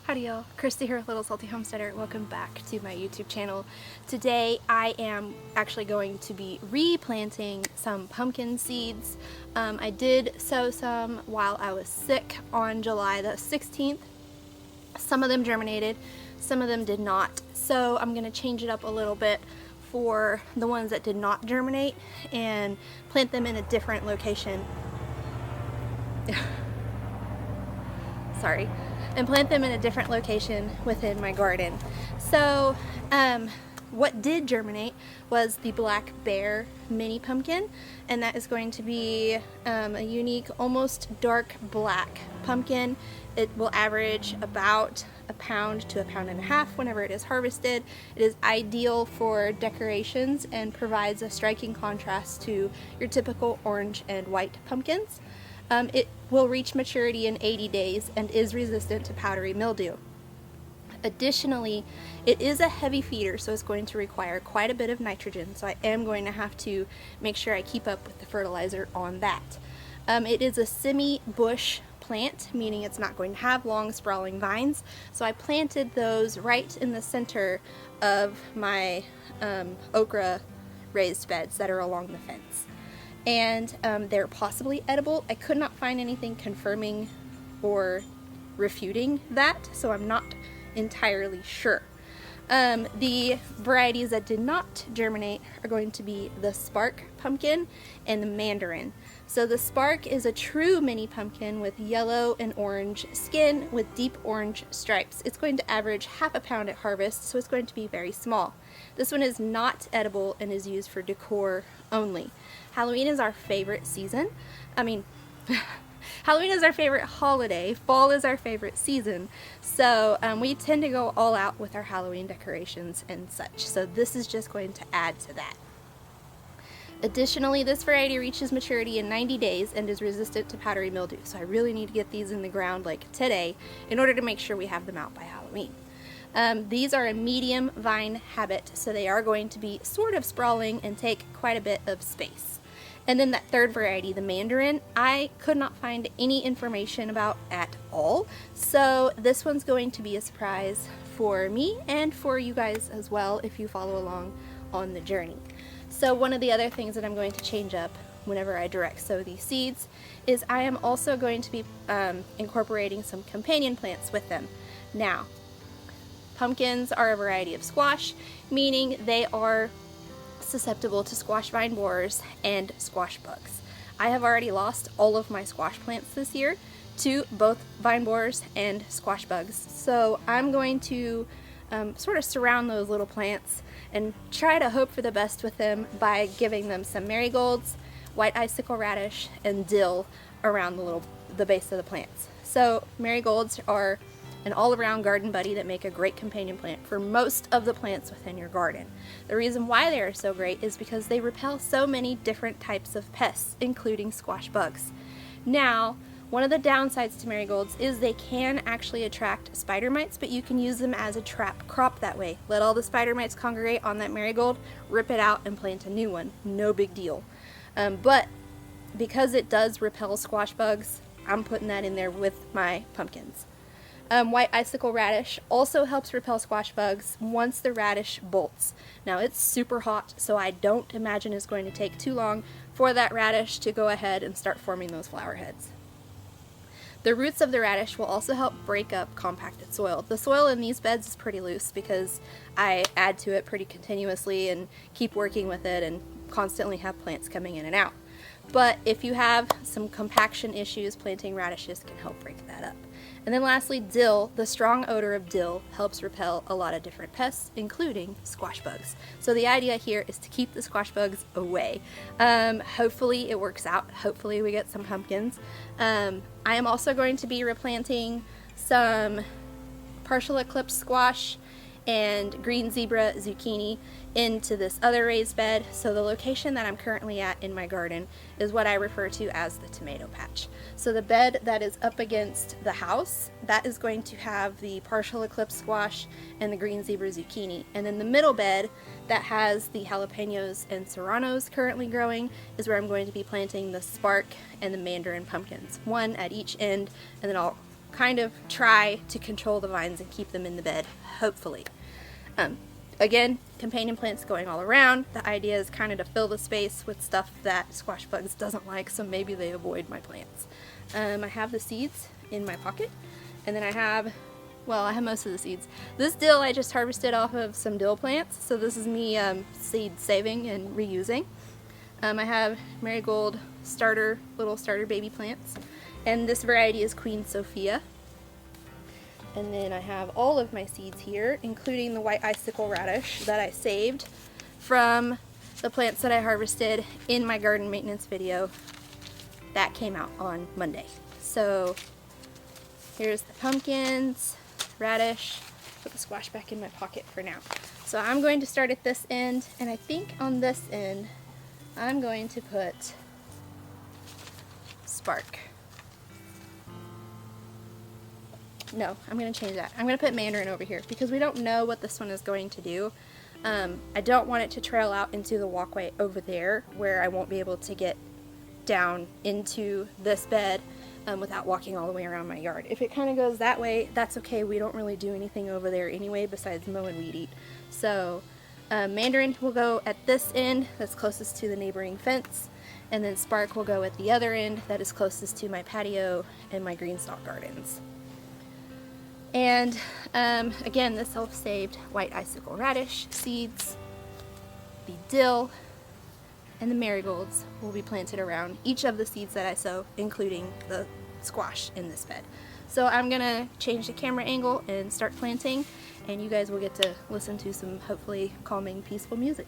Howdy y'all, Christi here with Little Salty Homesteader. Welcome back to my YouTube channel. Today I am actually going to be replanting some pumpkin seeds. I did sow some while I was sick on July the 16th. Some of them germinated, some of them did not. So I'm going to change it up a little bit for the ones that did not germinate and plant them in a different location. Sorry. And plant them in a different location within my garden. So what did germinate was the black bear mini pumpkin, and that is going to be a unique, almost dark black pumpkin. It will average about a pound to a pound and a half whenever it is harvested. It is ideal for decorations and provides a striking contrast to your typical orange and white pumpkins. It will reach maturity in 80 days and is resistant to powdery mildew. Additionally, it is a heavy feeder, so it's going to require quite a bit of nitrogen, so I am going to have to make sure I keep up with the fertilizer on that. It is a semi-bush plant, meaning it's not going to have long sprawling vines, so I planted those right in the center of my okra raised beds that are along the fence. And they're possibly edible. I could not find anything confirming or refuting that, so I'm not entirely sure. The varieties that did not germinate are going to be the spark pumpkin and the mandarin. So the spark is a true mini pumpkin with yellow and orange skin with deep orange stripes. It's going to average half a pound at harvest, so it's going to be very small. This one is not edible and is used for decor only. Halloween is our favorite season. Halloween is our favorite holiday. Fall is our favorite season. So we tend to go all out with our Halloween decorations and such. So this is just going to add to that. Additionally, this variety reaches maturity in 90 days and is resistant to powdery mildew. So I really need to get these in the ground like today in order to make sure we have them out by Halloween. These are a medium vine habit, so they are going to be sort of sprawling and take quite a bit of space. And then that third variety, the mandarin, I could not find any information about at all. So this one's going to be a surprise for me and for you guys as well if you follow along on the journey. So one of the other things that I'm going to change up whenever I direct sow these seeds is I am also going to be incorporating some companion plants with them. Now, pumpkins are a variety of squash, meaning they are susceptible to squash vine borers and squash bugs. I have already lost all of my squash plants this year to both vine borers and squash bugs. So I'm going to sort of surround those little plants and try to hope for the best with them by giving them some marigolds, white icicle radish, and dill around the base of the plants. So marigolds are an all-around garden buddy that make a great companion plant for most of the plants within your garden. The reason why they are so great is because they repel so many different types of pests, including squash bugs. Now, one of the downsides to marigolds is they can actually attract spider mites, but you can use them as a trap crop that way. Let all the spider mites congregate on that marigold, rip it out, and plant a new one. No big deal. But because it does repel squash bugs, I'm putting that in there with my pumpkins. White icicle radish also helps repel squash bugs once the radish bolts. Now it's super hot, so I don't imagine it's going to take too long for that radish to go ahead and start forming those flower heads. The roots of the radish will also help break up compacted soil. The soil in these beds is pretty loose because I add to it pretty continuously and keep working with it and constantly have plants coming in and out. But if you have some compaction issues, planting radishes can help break that up. And then lastly, dill. The strong odor of dill helps repel a lot of different pests, including squash bugs. So the idea here is to keep the squash bugs away. Hopefully it works out. Hopefully we get some pumpkins. I am also going to be replanting some partial eclipse squash and green zebra zucchini into this other raised bed. So the location that I'm currently at in my garden is what I refer to as the tomato patch. So the bed that is up against the house, that is going to have the partial eclipse squash and the green zebra zucchini. And then the middle bed that has the jalapenos and serranos currently growing is where I'm going to be planting the spark and the mandarin pumpkins, one at each end, and then I'll kind of try to control the vines and keep them in the bed, hopefully. Again, companion plants going all around. The idea is kind of to fill the space with stuff that squash bugs doesn't like, so maybe they avoid my plants. I have the seeds in my pocket, and then I have most of the seeds. This dill I just harvested off of some dill plants, so this is me seed saving and reusing. I have marigold little starter baby plants, and this variety is Queen Sophia. And then I have all of my seeds here, including the white icicle radish that I saved from the plants that I harvested in my garden maintenance video that came out on Monday. So here's the pumpkins, radish, put the squash back in my pocket for now. So I'm going to start at this end, and I think on this end I'm going to put Spark. No, I'm going to change that. I'm going to put Mandarin over here because we don't know what this one is going to do. I don't want it to trail out into the walkway over there where I won't be able to get down into this bed without walking all the way around my yard. If it kind of goes that way, that's okay. We don't really do anything over there anyway besides mow and weed eat. So Mandarin will go at this end that's closest to the neighboring fence, and then Spark will go at the other end that is closest to my patio and my green stalk gardens. And again, the self-saved white icicle radish seeds, the dill, and the marigolds will be planted around each of the seeds that I sow, including the squash in this bed. So I'm gonna change the camera angle and start planting, and you guys will get to listen to some hopefully calming, peaceful music.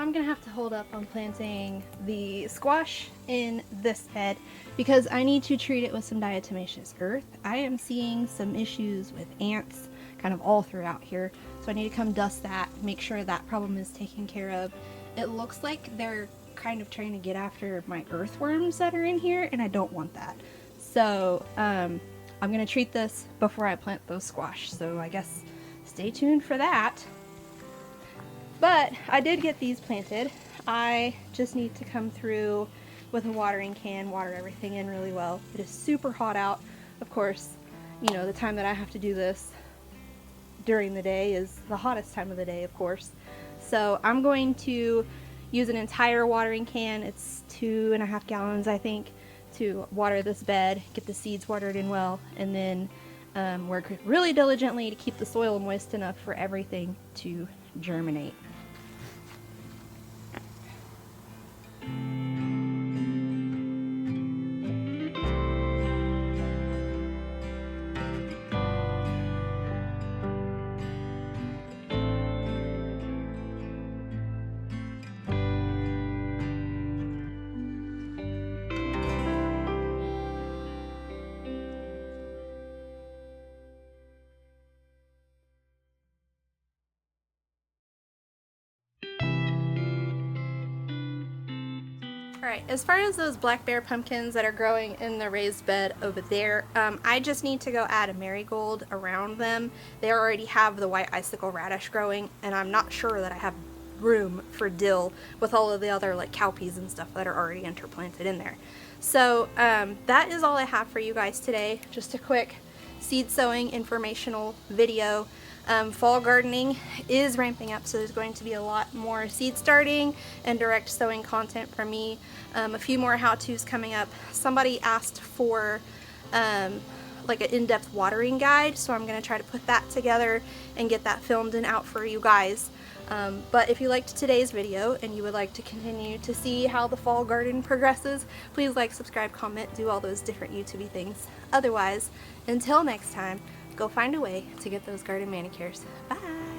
I'm gonna have to hold up on planting the squash in this bed because I need to treat it with some diatomaceous earth. I am seeing some issues with ants kind of all throughout here, so I need to come dust that, make sure that problem is taken care of. It looks like they're kind of trying to get after my earthworms that are in here, and I don't want that. So I'm gonna treat this before I plant those squash, so I guess stay tuned for that. But I did get these planted. I just need to come through with a watering can, water everything in really well. It is super hot out. Of course, you know, the time that I have to do this during the day is the hottest time of the day, of course. So I'm going to use an entire watering can. It's 2.5 gallons, I think, to water this bed, get the seeds watered in well, and then work really diligently to keep the soil moist enough for everything to germinate. Alright, as far as those black bear pumpkins that are growing in the raised bed over there, I just need to go add a marigold around them. They already have the white icicle radish growing, and I'm not sure that I have room for dill with all of the other like cowpeas and stuff that are already interplanted in there. So that is all I have for you guys today. Just a quick seed sowing informational video. Fall gardening is ramping up, so there's going to be a lot more seed starting and direct sowing content from me. A few more how-tos coming up. Somebody asked for like an in-depth watering guide, so I'm going to try to put that together and get that filmed and out for you guys. But if you liked today's video and you would like to continue to see how the fall garden progresses, please like, subscribe, comment, do all those different YouTube-y things. Otherwise, until next time, go find a way to get those garden manicures. Bye!